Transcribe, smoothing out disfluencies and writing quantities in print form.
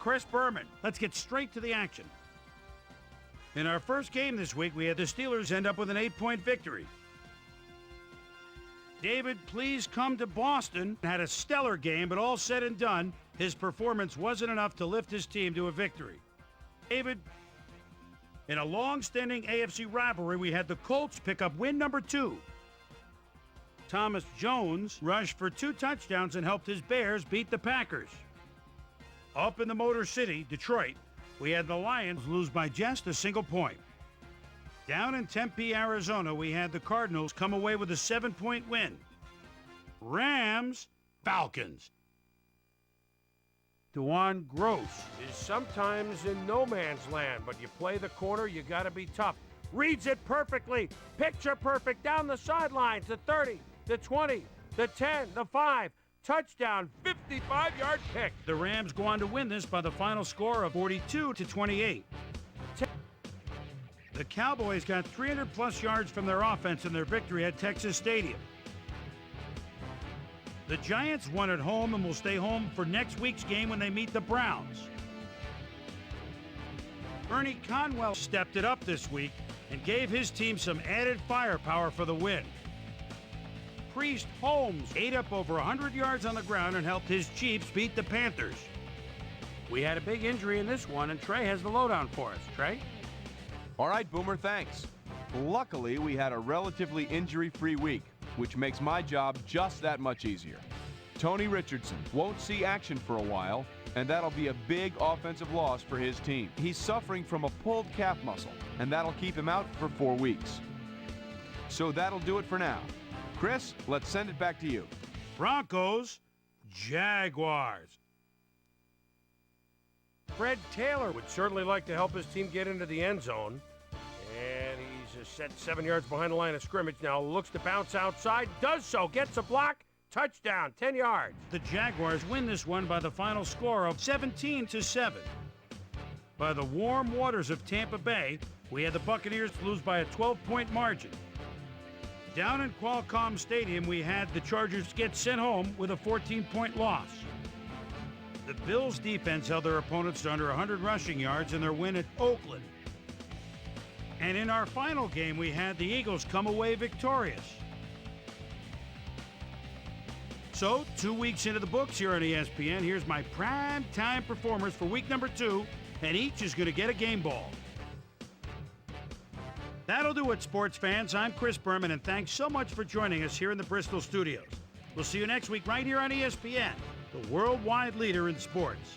Chris Berman. Let's get straight to the action. In our first game this week, we had the Steelers end up with an 8-point victory. David, please come to Boston. Had a stellar game, but all said and done, his performance wasn't enough to lift his team to a victory. David, in a long-standing AFC rivalry, we had the Colts pick up win number 2. Thomas Jones rushed for 2 touchdowns and helped his Bears beat the Packers. Up in the Motor City, Detroit, we had the Lions lose by just a single point. Down in Tempe, Arizona, we had the Cardinals come away with a 7-point win. Rams, Falcons. Dewan Gross is sometimes in no man's land, but you play the corner, you got to be tough. Reads it perfectly, picture perfect down the sidelines, the 30, the 20, the 10, the 5. Touchdown, 55-yard pick. The Rams go on to win this by the final score of 42-28. The Cowboys got 300-plus yards from their offense in their victory at Texas Stadium. The Giants won at home and will stay home for next week's game when they meet the Browns. Ernie Conwell stepped it up this week and gave his team some added firepower for the win. Priest Holmes ate up over 100 yards on the ground and helped his Chiefs beat the Panthers. We had a big injury in this one, and Trey has the lowdown for us. Trey? All right, Boomer, thanks. Luckily, we had a relatively injury-free week, which makes my job just that much easier. Tony Richardson won't see action for a while, and that'll be a big offensive loss for his team. He's suffering from a pulled calf muscle, and that'll keep him out for 4 weeks. So that'll do it for now. Chris, let's send it back to you. Broncos, Jaguars. Fred Taylor would certainly like to help his team get into the end zone. And he's set 7 yards behind the line of scrimmage. Now looks to bounce outside, does so, gets a block, touchdown, 10 yards. The Jaguars win this one by the final score of 17-7. By the warm waters of Tampa Bay, we had the Buccaneers lose by a 12-point margin. Down in Qualcomm Stadium, we had the Chargers get sent home with a 14-point loss. The Bills' defense held their opponents to under 100 rushing yards in their win at Oakland. And in our final game, we had the Eagles come away victorious. So, 2 weeks into the books here on ESPN, here's my prime time performers for week number 2, and each is going to get a game ball. That'll do it, sports fans. I'm Chris Berman, and thanks so much for joining us here in the Bristol studios. We'll see you next week right here on ESPN, the worldwide leader in sports.